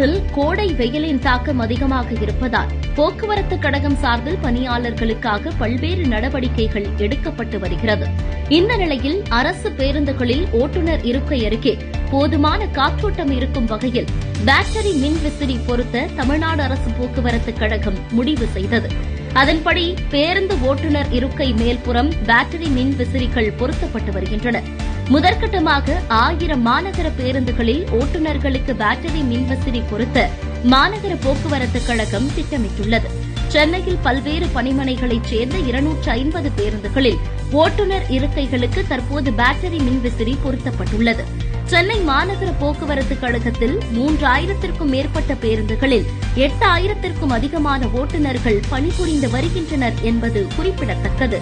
ஈரோட்டில் கோடை வெயிலின் தாக்கம் அதிகமாக இருப்பதால் போக்குவரத்து கழகம் சார்பில் பணியாளர்களுக்காக பல்வேறு நடவடிக்கைகள் எடுக்கப்பட்டு வருகிறது. இந்த நிலையில் அரசு பேருந்துகளில் ஓட்டுநர் இருக்கை அருகே போதுமான காற்றோட்டம் இருக்கும் வகையில் பேட்டரி மின்விசிறி பொருத்த தமிழ்நாடு அரசு போக்குவரத்து கழகம் முடிவு செய்தது. அதன்படி பேருந்து ஓட்டுநர் இருக்கை மேல்புறம் பேட்டரி மின் விசிறிகள் பொருத்தப்பட்டு வருகின்றன. முதற்கட்டமாக 1000 மாநகர பேருந்துகளில் ஓட்டுநர்களுக்கு பேட்டரி மின்விசிறி பொருத்த மாநகர போக்குவரத்து கழகம் திட்டமிட்டுள்ளது. சென்னையில் பல்வேறு பணிமனைகளைச் சேர்ந்த 250 பேருந்துகளில் ஓட்டுநர் இருக்கைகளுக்கு தற்போது பேட்டரி மின்விசிறி பொருத்தப்பட்டுள்ளது. சென்னை மாநகர போக்குவரத்து கழகத்தில் 3000த்திற்கும் மேற்பட்ட பேருந்துகளில் 8000த்திற்கும் அதிகமான ஓட்டுநர்கள் பணிபுரிந்து வருகின்றனர் என்பது குறிப்பிடத்தக்கது.